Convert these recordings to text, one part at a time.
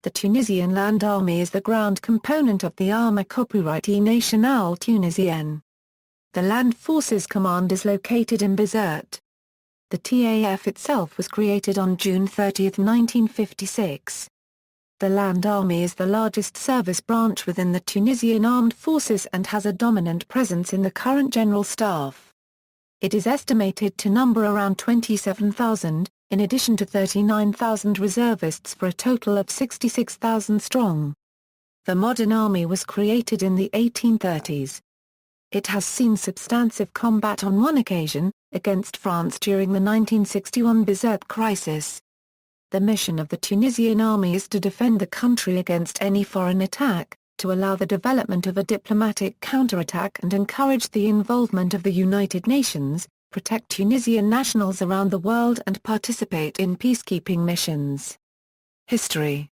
The Tunisian Land Army is the ground component of the Armée copyright nationale tunisienne. The Land Forces Command is located in Bizerte. The TAF itself was created on June 30, 1956. The Land Army is the largest service branch within the Tunisian Armed Forces and has a dominant presence in the current General Staff. It is estimated to number around 27,000, in addition to 39,000 reservists for a total of 66,000 strong. The modern army was created in the 1830s. It has seen substantive combat on one occasion, against France during the 1961 Bizerte crisis. The mission of the Tunisian Army is to defend the country against any foreign attack, to allow the development of a diplomatic counterattack and encourage the involvement of the United Nations, protect Tunisian nationals around the world and participate in peacekeeping missions. History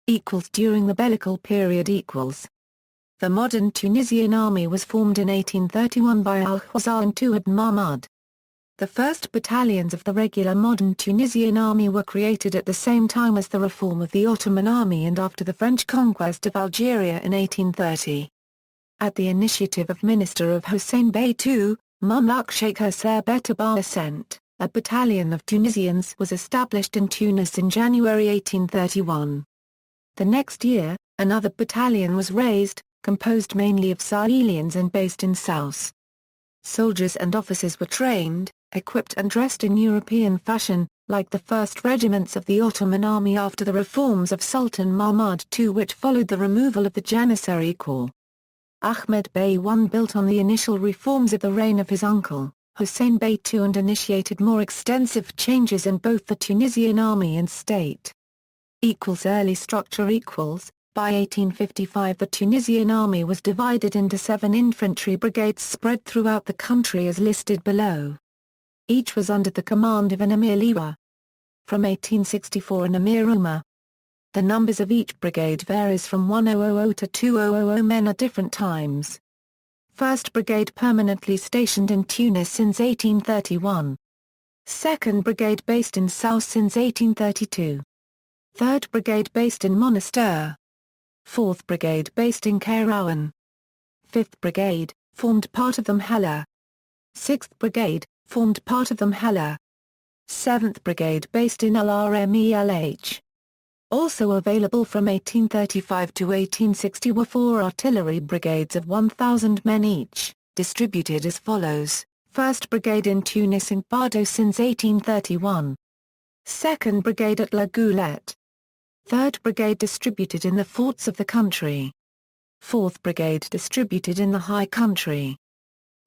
During the bellical period The modern Tunisian army was formed in 1831 by Al-Hwazar and Touad Mahmud. The first battalions of the regular modern Tunisian army were created at the same time as the reform of the Ottoman army and after the French conquest of Algeria in 1830. At the initiative of Minister of Hossein Bey II, Mamluk Sheikh Hussein Betabar Ascent, a battalion of Tunisians was established in Tunis in January 1831. The next year, another battalion was raised, composed mainly of Sahelians and based in Sousse. Soldiers and officers were trained, equipped and dressed in European fashion, like the first regiments of the Ottoman army after the reforms of Sultan Mahmud II, which followed the removal of the Janissary Corps. Ahmed Bey I built on the initial reforms of the reign of his uncle, Hossein Bey II, and initiated more extensive changes in both the Tunisian army and state. Early structure By 1855 the Tunisian army was divided into 7 infantry brigades spread throughout the country as listed below. Each was under the command of an Emir Liwa. From 1864 an Emir Umar. The numbers of each brigade varies from 1000 to 2000 men at different times. 1st Brigade permanently stationed in Tunis since 1831. 2nd Brigade based in Sousse since 1832. 3rd Brigade based in Monastir. 4th Brigade based in Kairouan. 5th Brigade, formed part of the Mhalla. 6th Brigade, formed part of the Mhalla. 7th Brigade based in LRMELH. Also available from 1835 to 1860 were 4 artillery brigades of 1,000 men each, distributed as follows: 1st Brigade in Tunis and Bardo since 1831. 2nd Brigade at La Goulette. 3rd Brigade distributed in the forts of the country. 4th Brigade distributed in the high country.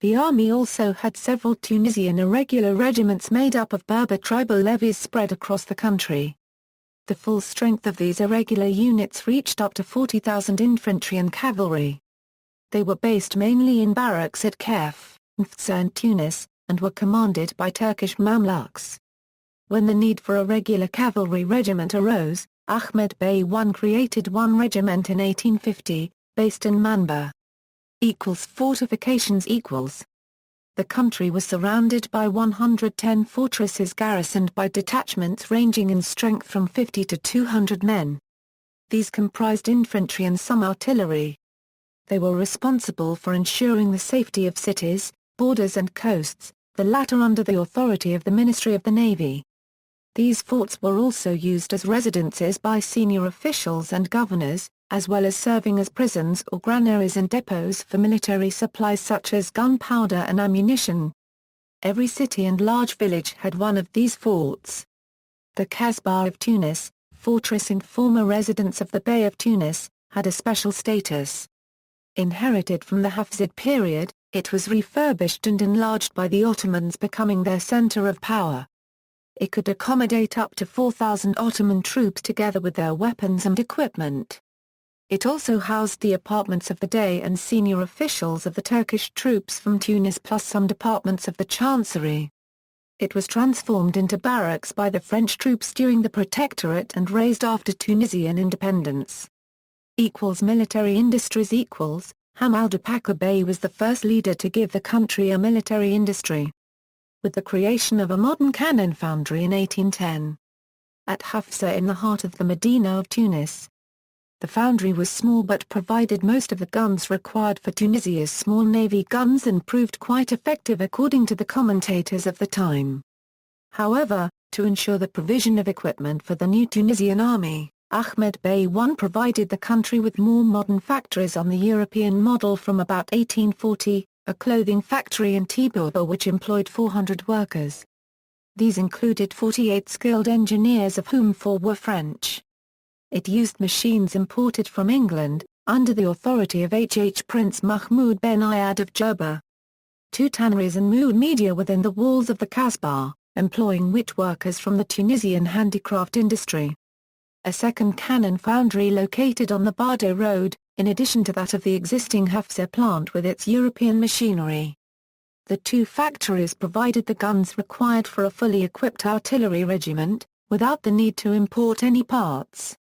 The army also had several Tunisian irregular regiments made up of Berber tribal levies spread across the country. The full strength of these irregular units reached up to 40,000 infantry and cavalry. They were based mainly in barracks at Kef, Mfsa and Tunis, and were commanded by Turkish Mamluks. When the need for a regular cavalry regiment arose, Ahmed Bey I created one regiment in 1850, based in Manbah. Fortifications The country was surrounded by 110 fortresses garrisoned by detachments ranging in strength from 50 to 200 men. These comprised infantry and some artillery. They were responsible for ensuring the safety of cities, borders and coasts, the latter under the authority of the Ministry of the Navy. These forts were also used as residences by senior officials and governors, as well as serving as prisons or granaries and depots for military supplies such as gunpowder and ammunition. Every city and large village had one of these forts. The Kasbah of Tunis, fortress and former residence of the Bey of Tunis, had a special status. Inherited from the Hafsid period, it was refurbished and enlarged by the Ottomans, becoming their center of power. It could accommodate up to 4,000 Ottoman troops together with their weapons and equipment. It also housed the apartments of the Dey and senior officials of the Turkish troops from Tunis plus some departments of the Chancery. It was transformed into barracks by the French troops during the Protectorate and raised after Tunisian independence. Military industries Hamoud Pakr Bey was the first leader to give the country a military industry, with the creation of a modern cannon foundry in 1810. At Hafsa in the heart of the Medina of Tunis, The foundry was small but provided most of the guns required for Tunisia's small navy guns and proved quite effective according to the commentators of the time. However, to ensure the provision of equipment for the new Tunisian army, Ahmed Bey I provided the country with more modern factories on the European model from about 1840, a clothing factory in Tibourba which employed 400 workers. These included 48 skilled engineers of whom 4 were French. It used machines imported from England, under the authority of Prince Mahmoud Ben Ayad of Jerba. 2 tanneries and mood media within the walls of the Kasbah, employing wit workers from the Tunisian handicraft industry. A second cannon foundry located on the Bardo Road, in addition to that of the existing Hafsa plant with its European machinery. The 2 factories provided the guns required for a fully equipped artillery regiment, without the need to import any parts.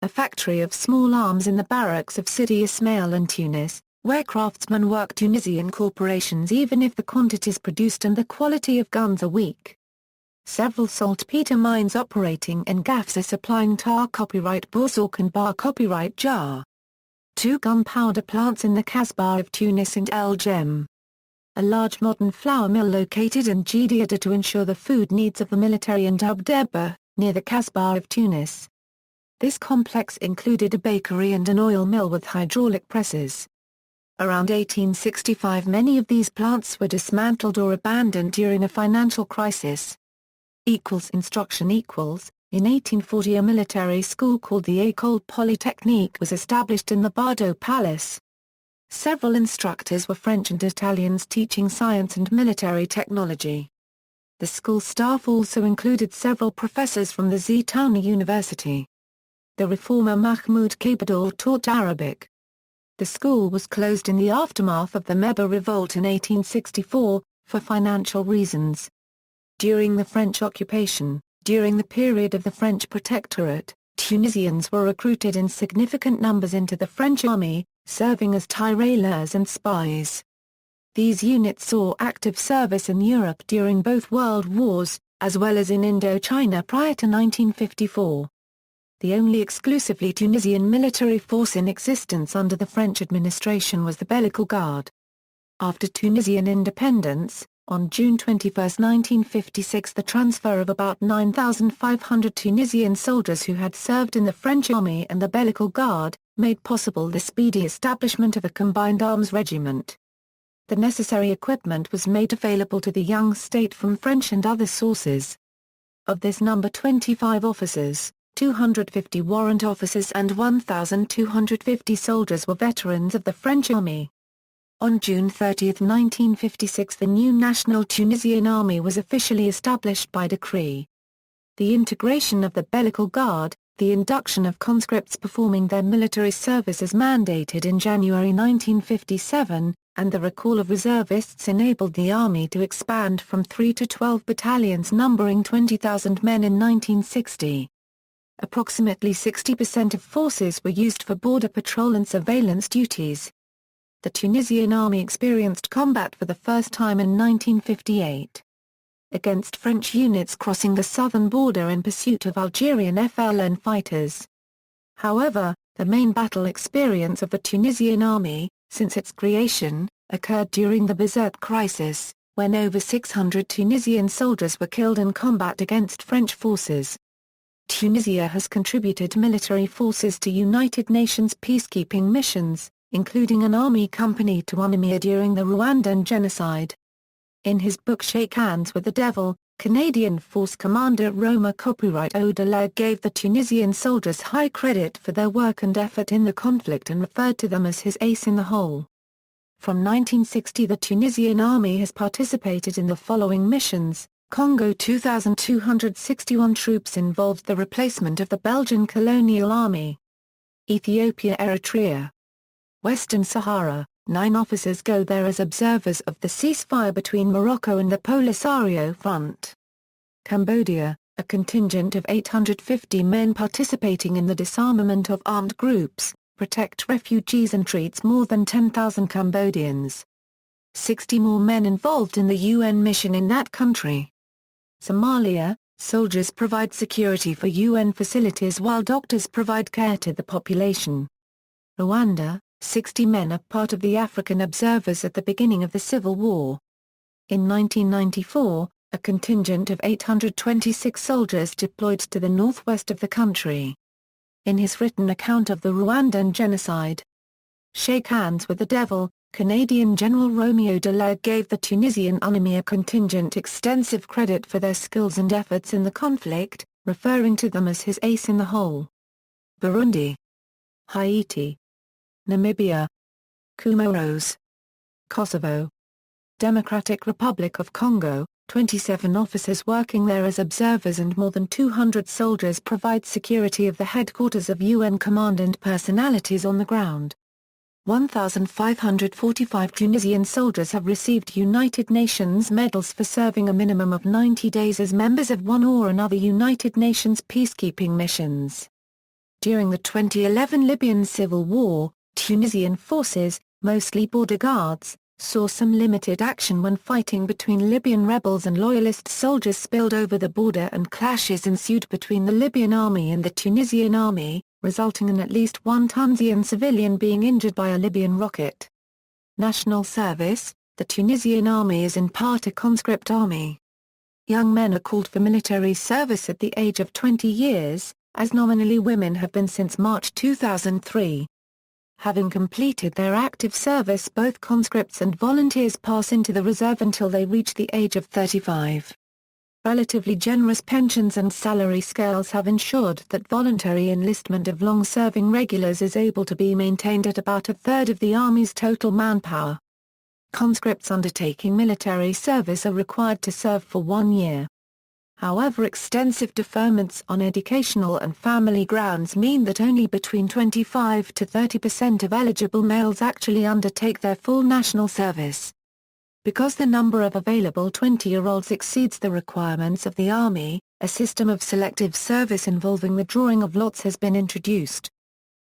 A factory of small arms in the barracks of Sidi Ismail in Tunis, where craftsmen work Tunisian corporations even if the quantities produced and the quality of guns are weak. Several saltpeter mines operating in Gafsa supplying tar copyright Boursouk and bar copyright Jar. 2 gunpowder plants in the Kasbah of Tunis and El Jem. A large modern flour mill located in Jidda to ensure the food needs of the military in Dubdeba, near the Kasbah of Tunis. This complex included a bakery and an oil mill with hydraulic presses. Around 1865 many of these plants were dismantled or abandoned during a financial crisis. Instruction equals. In 1840 a military school called the École Polytechnique was established in the Bardo Palace. Several instructors were French and Italians teaching science and military technology. The school staff also included several professors from the Zitouna University. The reformer Mahmoud Kabador taught Arabic. The school was closed in the aftermath of the Meba revolt in 1864, for financial reasons. During the French occupation, during the period of the French protectorate, Tunisians were recruited in significant numbers into the French army, serving as tirailleurs and spies. These units saw active service in Europe during both World Wars, as well as in Indochina prior to 1954. The only exclusively Tunisian military force in existence under the French administration was the Bellical Guard. After Tunisian independence, on June 21, 1956 the transfer of about 9,500 Tunisian soldiers who had served in the French army and the Bellical Guard, made possible the speedy establishment of a combined arms regiment. The necessary equipment was made available to the young state from French and other sources. Of this number 25 officers, 250 warrant officers and 1,250 soldiers were veterans of the French army. On June 30, 1956 the new National Tunisian Army was officially established by decree. The integration of the Bellical Guard, the induction of conscripts performing their military service as mandated in January 1957, and the recall of reservists enabled the army to expand from 3 to 12 battalions numbering 20,000 men in 1960. Approximately 60% of forces were used for border patrol and surveillance duties. The Tunisian army experienced combat for the first time in 1958. Against French units crossing the southern border in pursuit of Algerian FLN fighters. However, the main battle experience of the Tunisian army, since its creation, occurred during the Bizerte crisis, when over 600 Tunisian soldiers were killed in combat against French forces. Tunisia has contributed military forces to United Nations peacekeeping missions, including an army company to UNAMIR during the Rwandan genocide. In his book Shake Hands with the Devil, Canadian Force Commander Roma Copyright Odeler gave the Tunisian soldiers high credit for their work and effort in the conflict and referred to them as his ace in the hole. From 1960 the Tunisian Army has participated in the following missions. Congo 2,261 troops involved the replacement of the Belgian Colonial Army. Ethiopia Eritrea. Western Sahara, 9 officers go there as observers of the ceasefire between Morocco and the Polisario Front. Cambodia, a contingent of 850 men participating in the disarmament of armed groups, protect refugees and treats more than 10,000 Cambodians. 60 more men involved in the UN mission in that country. Somalia, Soldiers provide security for UN facilities while doctors provide care to the population. Rwanda, 60 men are part of the African observers at the beginning of the civil war. In 1994, a contingent of 826 soldiers deployed to the northwest of the country. In his written account of the Rwandan genocide, "Shake Hands with the Devil," Canadian General Romeo Dallaire gave the Tunisian Army contingent extensive credit for their skills and efforts in the conflict, referring to them as his ace in the hole. Burundi, Haiti, Namibia, Comoros, Kosovo, Democratic Republic of Congo, 27 officers working there as observers and more than 200 soldiers provide security of the headquarters of UN command and personalities on the ground. 1,545 Tunisian soldiers have received United Nations medals for serving a minimum of 90 days as members of one or another United Nations peacekeeping missions. During the 2011 Libyan civil war, Tunisian forces, mostly border guards, saw some limited action when fighting between Libyan rebels and loyalist soldiers spilled over the border and clashes ensued between the Libyan army and the Tunisian army, resulting in at least one Tunisian civilian being injured by a Libyan rocket. National service: the Tunisian army is in part a conscript army. Young men are called for military service at the age of 20 years, as nominally women have been since March 2003. Having completed their active service, both conscripts and volunteers pass into the reserve until they reach the age of 35. Relatively generous pensions and salary scales have ensured that voluntary enlistment of long-serving regulars is able to be maintained at about a third of the Army's total manpower. Conscripts undertaking military service are required to serve for 1 year. However, extensive deferments on educational and family grounds mean that only between 25 to 30% of eligible males actually undertake their full national service. Because the number of available 20-year-olds exceeds the requirements of the Army, a system of selective service involving the drawing of lots has been introduced.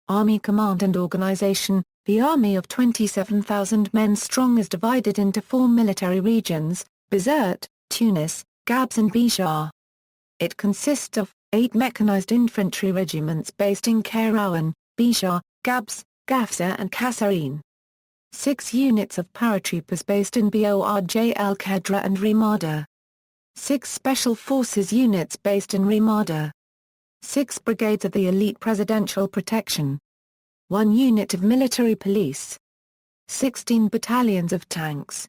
Army Command and Organization: the Army of 27,000 men strong is divided into 4 military regions: Bizerte, Tunis, Gabs and Bishar. It consists of 8 mechanized infantry regiments based in Kairouan, Bishar, Gabs, Gafsa and Kasserine. 6 units of paratroopers based in Borj el-Qadra and Ramada. 6 special forces units based in Ramada. 6 brigades of the elite presidential protection. 1 unit of military police. 16 battalions of tanks.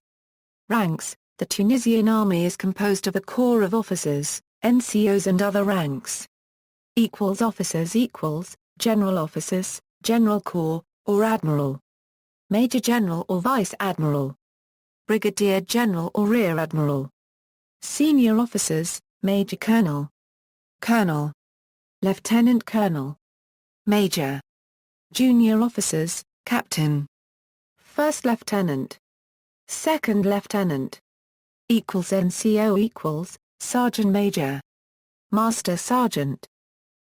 Ranks: the Tunisian Army is composed of a corps of officers, NCOs and other ranks. Officers: General Officers, General Corps, or Admiral. Major General or Vice Admiral. Brigadier General or Rear Admiral. Senior Officers: Major Colonel, Colonel, Lieutenant Colonel, Major. Junior Officers: Captain, First Lieutenant, Second Lieutenant. NCO: Sergeant Major, Master Sergeant,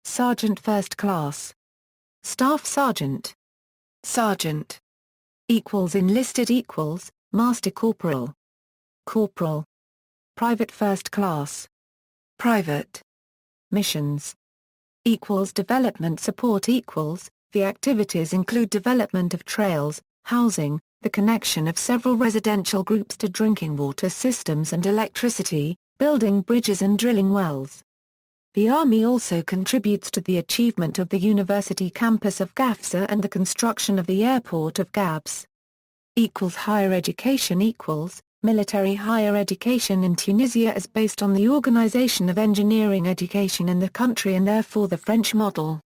Sergeant First Class, Staff Sergeant, Sergeant. Enlisted: Master Corporal, Corporal, Private First Class, Private. Missions: Development support: the activities include development of trails, housing, the connection of several residential groups to drinking water systems and electricity, building bridges and drilling wells. The Army also contributes to the achievement of the university campus of Gafsa and the construction of the airport of Gabs. Higher education: military higher education in Tunisia is based on the organization of engineering education in the country and therefore the French model.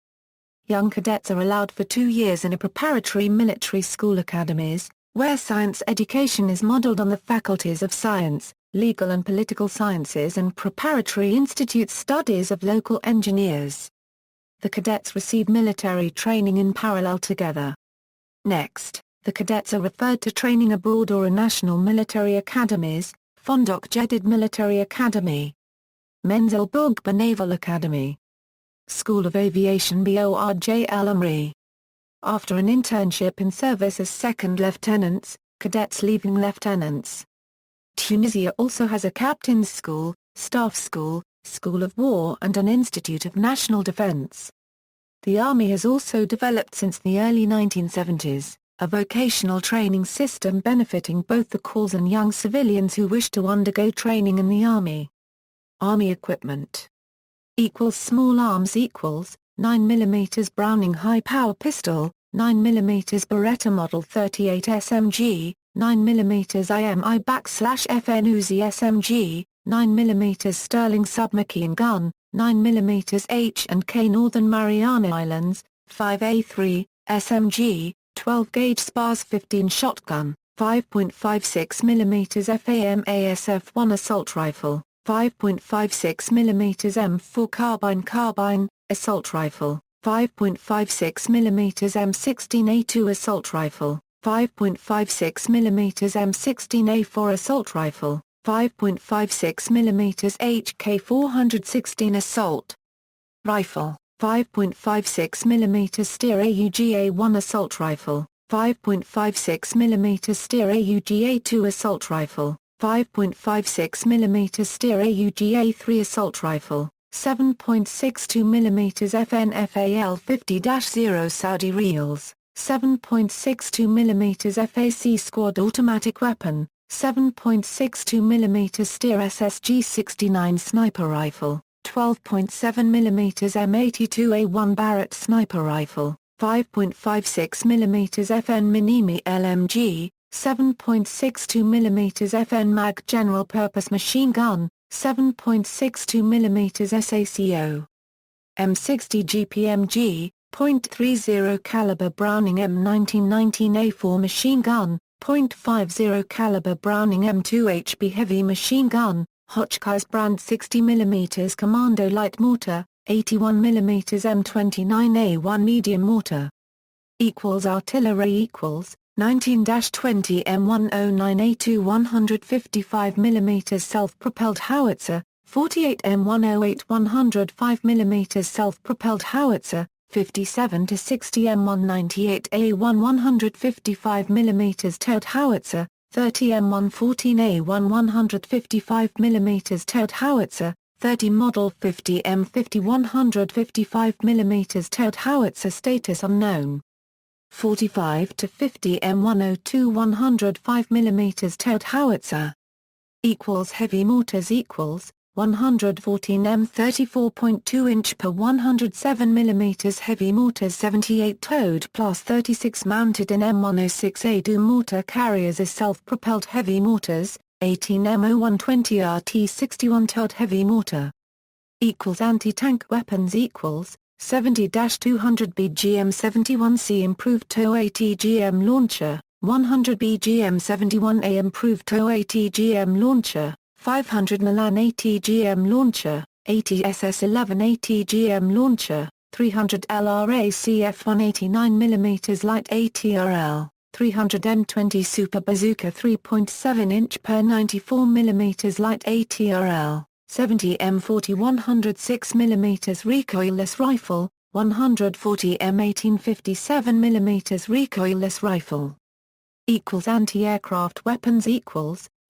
Young cadets are allowed for 2 years in a preparatory military school academies, where science education is modeled on the faculties of science, legal and political sciences and preparatory institute studies of local engineers. The cadets receive military training in parallel together. Next, the cadets are referred to training abroad or in national military academies: Fondok Jedid Military Academy, Menzil Bougba Naval Academy, School of Aviation Borj El Amri. After an internship in service as second lieutenants, cadets leaving lieutenants. Tunisia also has a captain's school, staff school, School of War and an Institute of National Defense. The Army has also developed since the early 1970s, a vocational training system benefiting both the corps and young civilians who wish to undergo training in the Army. Army equipment. Small arms 9mm Browning high-power pistol, 9mm Beretta Model 38 SMG, 9mm IMI/FN Uzi SMG, 9mm Sterling submachine gun, 9mm H&K Northern Mariana Islands, 5A3, SMG, 12-gauge Spars 15 shotgun, 5.56mm FAMASF-1 assault rifle, 5.56mm M4 carbine, assault rifle, 5.56mm M16A2 assault rifle, 5.56mm M16A4 assault rifle, 5.56mm HK416 assault rifle, 5.56mm Steer AUGA-1 assault rifle, 5.56mm Steer AUGA-2 assault rifle, 5.56mm Steer AUGA-3 assault rifle, 7.62mm FN FAL-50-0 Saudi Reals, 7.62mm FAC Squad automatic weapon, 7.62mm Steer SSG-69 sniper rifle, 12.7mm M82A1 Barrett sniper rifle, 5.56mm FN Minimi LMG, 7.62mm FN Mag general purpose machine gun, 7.62mm SACO. M60 GPMG, .30 caliber Browning M1919A4 machine gun, .50 caliber Browning M2HB heavy machine gun, Hotchkiss brand 60mm Commando light mortar, 81mm M29A1 medium mortar. Artillery 19-20 M109A2 155mm self-propelled howitzer, 48 M108 105mm self-propelled howitzer, 57-60 M198A1 155mm towed howitzer, 30 M114A1 155mm towed howitzer, 30 Model 50 M50 155mm towed howitzer status unknown. 45-50 M102 105mm towed howitzer. Heavy mortars 114 M34.2 inch per 107mm heavy mortars 78 towed plus 36 mounted in M106A2 mortar carriers as self-propelled heavy mortars, 18 M0120 RT61 towed heavy mortar. Anti-tank weapons 70-200 BGM-71C improved TOW ATGM launcher, 100 BGM-71A improved TOW ATGM launcher, 500 Milan ATGM launcher, 80 SS-11 ATGM launcher, 300 LRA CF 189mm light ATRL, 300 M20 Super Bazooka 3.7-inch per 94mm light ATRL, 70 M40 106mm recoilless rifle, 140 M1857mm recoilless rifle. Anti-aircraft weapons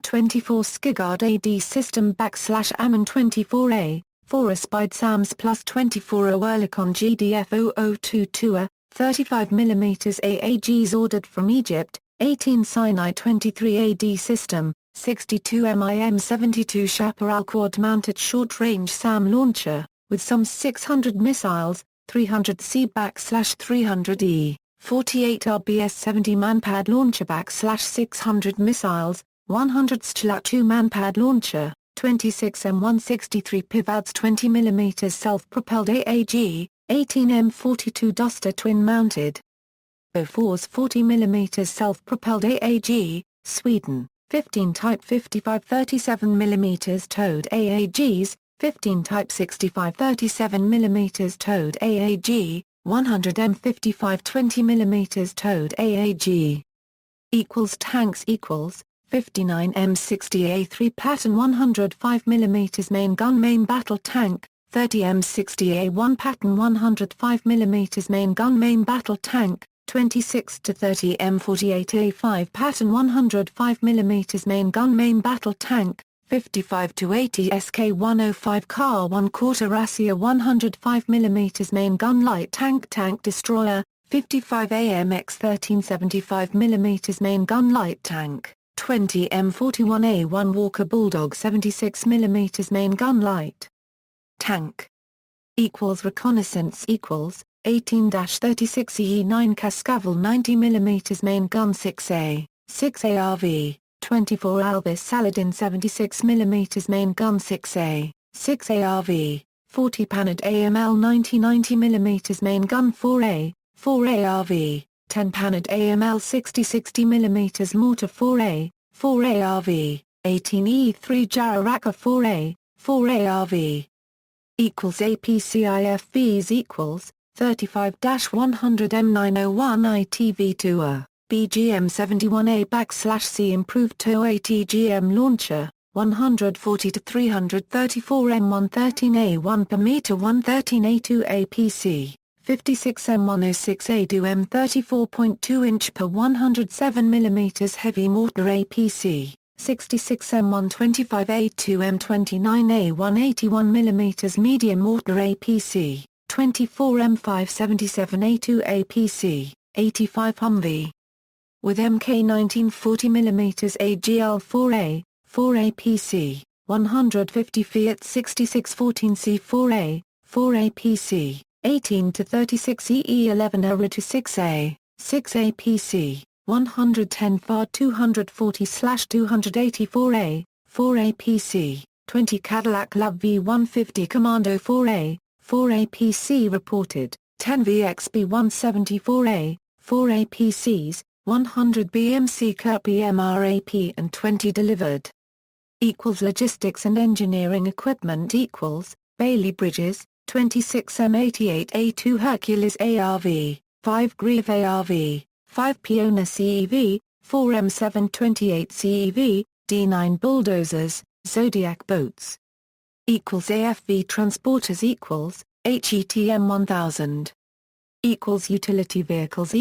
24 Skigard AD system /Ammon 24A, 4 Aspide SAMS plus 24 Oerlikon GDF 0022A, 35mm AAGs ordered from Egypt, 18 Sinai 23 AD system, 62 MIM 72 Chaparral quad-mounted short-range SAM launcher, with some 600 missiles, 300 C/300E, 48 RBS 70 manpad launcher /600 missiles, 100 Stschlat 2 manpad launcher, 26 M163 Pivads 20mm self-propelled AAG, 18 M42 Duster twin-mounted. Bofors 40mm self-propelled AAG, Sweden, 15 Type 55 37mm towed AAGs, 15 Type 65 37mm towed AAG, 100 M55 20mm towed AAG. Tanks 59 M60A3 Patton 105mm main gun main battle tank, 30 M60A1 Patton 105mm main gun main battle tank, 26-30 M48A5 Patton 105mm main gun main battle tank, 55-80 SK-105 Car 1/4 Rasia 105 mm main gun light tank destroyer, 55 AMX 1375 mm main gun light tank, 20 M41A1 Walker Bulldog 76 mm main gun light tank. Reconnaissance 18-36 EE9 Cascavel 90 mm main gun 6A, 6 ARV, 24 Albus Saladin 76 mm main gun 6A, 6 ARV, 40 Panad AML 90 mm main gun 4A, 4 ARV, 10 Panad AML 60 mm mortar 4A, 4 ARV, 18 E3 Jararaca 4A, 4 ARV. APCIFBs 35-100 M901 ITV2A, BGM 71A/C improved TOW ATGM launcher, 140-334 M113A1 per meter 113A2 APC, 56 M106A2 M34.2 inch per 107 mm heavy mortar APC. 66 M125A2 M29A1 81 mm medium mortar APC, 24 M577A2 APC, 85 Humvee. With MK19 40 mm AGL-4A, 4 APC, 150 Fiat 6614C4A, 4 APC, 18-36 EE11 ERA-6A, 6 APC. 110 FAR 240/284A, 4 APC, 20 Cadillac Love V150 Commando 4A, 4 APC reported, 10 VXB 174A, 4 APCs, 100 BMC Kirby MRAP and 20 delivered. Logistics and engineering equipment Bailey Bridges, 26 M88A2 Hercules ARV, 5 Grieve ARV. 5 Piona CEV, 4 M728 CEV, D9 bulldozers, Zodiac boats. AFV transporters HETM 1000. Utility vehicles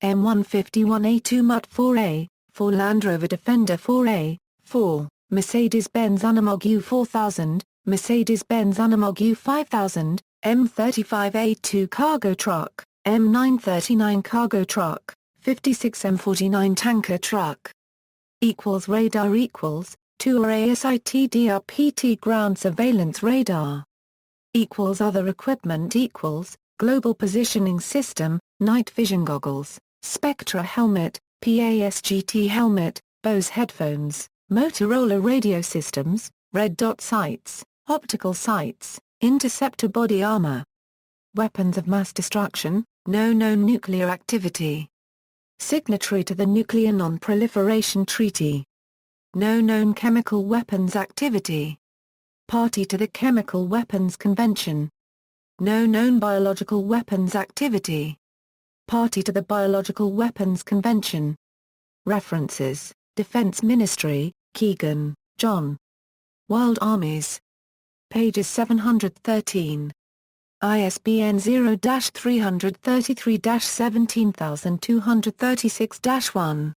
M151A2 Mutt 4A, 4 Land Rover Defender 4A, 4, Mercedes-Benz Unimog U4000, Mercedes-Benz Unimog U5000, M35A2 cargo truck. M939 cargo truck, 56 M49 tanker truck. Radar 2 ASITDRPT ground surveillance radar. Other equipment global positioning system, night vision goggles, Spectra helmet, PASGT helmet, Bose headphones, Motorola radio systems, red dot sights, optical sights, interceptor body armor. Weapons of mass destruction, no known nuclear activity. Signatory to the Nuclear Non-Proliferation Treaty. No known chemical weapons activity. Party to the Chemical Weapons Convention. No known biological weapons activity. Party to the Biological Weapons Convention. References: Defense Ministry, Keegan, John. World Armies. Pages 713. ISBN 0-333-17236-1.